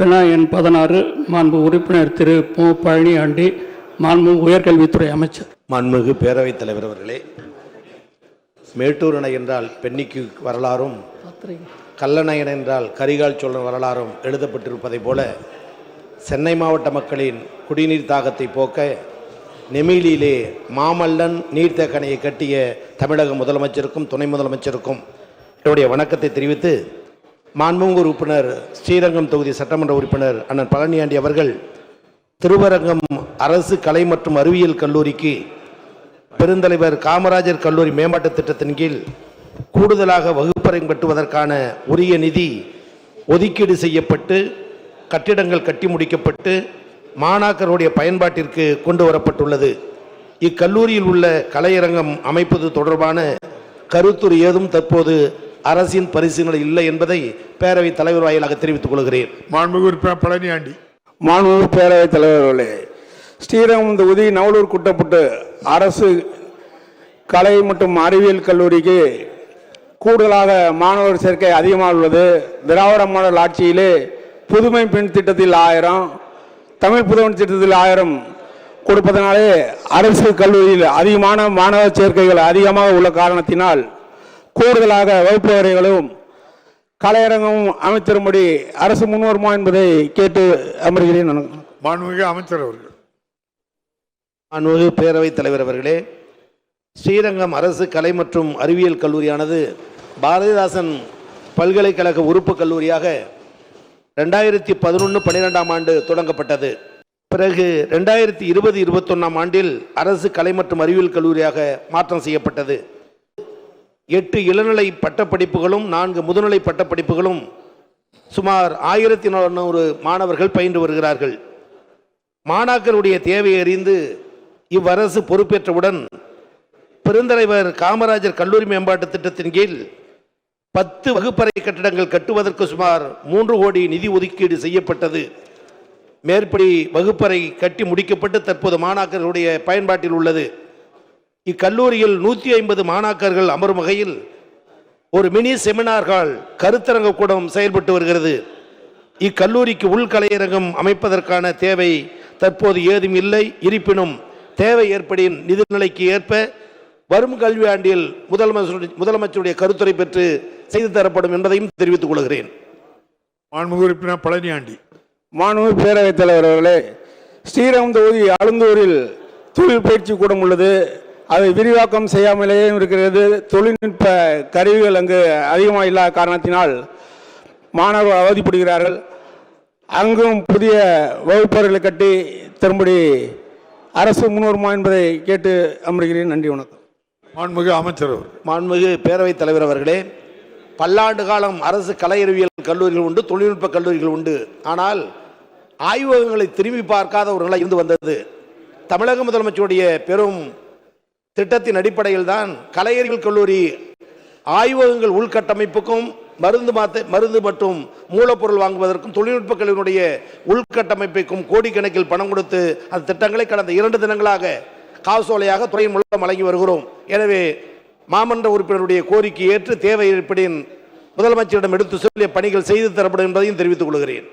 வினா எண் 16 மாண்பு உறுப்பினர் திரு மு. பழனியாண்டி, மாண்பு உயர்கல்வித்துறை அமைச்சர். மாண்புமிகு பேரவைத் தலைவர் அவர்களே, மேட்டூர் அணை என்றால் பெண்ணிக்கு வரலாறும், கல்லணை என்றால் கரிகால் சோழன் வரலாறும் எழுதப்பட்டிருப்பதை போல சென்னை மாவட்ட மக்களின் குடிநீர் தாகத்தை போக்க நெமிலியிலே மாமல்லன் நீர்த்தேக்கணையை கட்டிய தமிழக முதலமைச்சருக்கும் துணை முதலமைச்சருக்கும் என்னுடைய வணக்கத்தை தெரிவித்து, மாண்புமிகு உறுப்பினர் ஸ்ரீரங்கம் தொகுதி சட்டமன்ற உறுப்பினர் அண்ணன் பழனியாண்டி அவர்கள் திருவரங்கம் அரசு கலை மற்றும் அறிவியல் கல்லூரிக்கு பெருந்தலைவர் காமராஜர் கல்லூரி மேம்பாட்டு திட்டத்தின் கீழ் கூடுதலாக வகுப்பறை கட்டுவதற்கான உரிய நிதி ஒதுக்கீடு செய்யப்பட்டு கட்டிடங்கள் கட்டி முடிக்கப்பட்டு மாணாக்கருடைய பயன்பாட்டிற்கு கொண்டு வரப்பட்டுள்ளது. இக்கல்லூரியில் உள்ள கலையரங்கம் அமைப்பது தொடர்பான கருத்துரு ஏதும் தற்போது அரசின் பரிசீலனை இல்லை என்பதை பேரவைத் தலைவர் வாயிலாக தெரிவித்துக் கொள்கிறேன். மாண்புமிகு உறுப்பினர் பழனியாண்டி. மாண்புமிகு பேரவைத் தலைவர்களே, ஸ்ரீரங்கம் தொகுதி நவலூர் குட்டப்பட்டு அரசு கலை மற்றும் அறிவியல் கல்லூரிக்கு கூடுதலாக மாணவர் சேர்க்கை அதிகமாக உள்ளது. திராவிட மாடல் ஆட்சியிலே புதுமை பெண் திட்டத்தில் 1000, தமிழ் புதுமை திட்டத்தில் 1000 கொடுப்பதனாலே அரசு கல்லூரியில் அதிகமான மாணவர் சேர்க்கைகள் அதிகமாக உள்ள காரணத்தினால் கூடுதலாக வகுப்பு அறைகளும் கலையரங்கமும் அமைத்திரும்படி அரசு முன்வருமா என்பதை கேட்டு அமர்கிறேன். மாண்புமிகு அமைச்சர் அவர்கள். மாண்புமிகு பேரவைத் தலைவர் அவர்களே, ஸ்ரீரங்கம் அரசு கலை மற்றும் அறிவியல் கல்லூரியானது பாரதிதாசன் பல்கலைக்கழக உறுப்பு கல்லூரியாக 2011-12ஆம் ஆண்டு தொடங்கப்பட்டது. பிறகு 2020-21ஆம் ஆண்டில் அரசு கலை மற்றும் அறிவியல் கல்லூரியாக மாற்றம் செய்யப்பட்டது. 8 இளநிலை பட்டப்படிப்புகளும் 4 முதுநிலை பட்டப்படிப்புகளும் சுமார் 1400 மாணவர்கள் பயின்று வருகிறார்கள். மாணாக்கருடைய தேவையை அறிந்து இவ்வரசு பொறுப்பேற்றவுடன் பெருந்தலைவர் காமராஜர் கல்லூரி மேம்பாட்டு திட்டத்தின் கீழ் 10 வகுப்பறை கட்டிடங்கள் கட்டுவதற்கு சுமார் 3 கோடி நிதி ஒதுக்கீடு செய்யப்பட்டது. மேற்படி வகுப்பறை கட்டி முடிக்கப்பட்டு தற்போது மாணாக்கர்களுடைய பயன்பாட்டில் உள்ளது. இக்கல்லூரியில் 150 மாணாக்கர்கள் அமரும் வகையில் ஒரு மினி செமினார் ஹால் கருத்தரங்க கூடம் செயல்பட்டு வருகிறது. இக்கல்லூரிக்கு உள்கலையரங்கம் அமைப்பதற்கான தேவை தற்போது ஏதும் இல்லை. இருப்பினும் தேவை ஏற்படின் நிதிநிலைக்கு ஏற்ப வரும் கல்வி ஆண்டில் முதலமைச்சருடைய கருத்துரை பெற்று செய்து தரப்படும் என்பதையும் தெரிவித்துக் கொள்கிறேன். மாண்புமிகு உறுப்பினர் பழனியாண்டி. மாண்புமிகு பேரவைத் தலைவர் அவர்களே, ஸ்ரீரங்கம் தொகுதி ஆளுந்தூரில் தொழில் பயிற்சி கூடம் உள்ளது. அதை விரிவாக்கம் செய்யாமலேயே இருக்கிறது. தொழில்நுட்ப கருவிகள் அங்கு அதிகமாக இல்லாத காரணத்தினால் மாணவர்கள் அவதிப்படுகிறார்கள். அங்கும் புதிய வகுப்பறைகளை கட்டி தரும்படி அரசு முன்வருமா என்பதை கேட்டு அமர்கிறேன். நன்றி, வணக்கம். மாண்புமிகு அமைச்சர் அவர்கள். மாண்புமிகு பேரவைத் தலைவர் அவர்களே, பல்லாண்டு காலம் அரசு கலை அறிவியல் கல்லூரிகள் உண்டு, தொழில்நுட்ப கல்லூரிகள் உண்டு. ஆனால் ஆய்வகங்களை திரும்பி பார்க்காத ஒரு நிலை இருந்து வந்தது. தமிழக முதலமைச்சருடைய பெரும் திட்டத்தின் அடிப்படையில் தான் கலை அறிவியல் கல்லூரி ஆய்வகங்கள் உள்கட்டமைப்புக்கும் மருந்து மற்றும் மூலப்பொருள் வாங்குவதற்கும் தொழில்நுட்ப கல்லூரியுடைய உள்கட்டமைப்புக்கும் கோடிக்கணக்கில் பணம் கொடுத்து அந்த திட்டங்களை கடந்த 2 தினங்களாக காசோலையாக துறையின் மூலம் வழங்கி வருகிறோம். எனவே மாமன்ற உறுப்பினருடைய கோரிக்கை ஏற்று தேவை ஏற்படின் முதலமைச்சரிடம் எடுத்து சொல்லிய பணிகள் செய்து தரப்படும் என்பதையும் தெரிவித்துக் கொள்கிறேன்.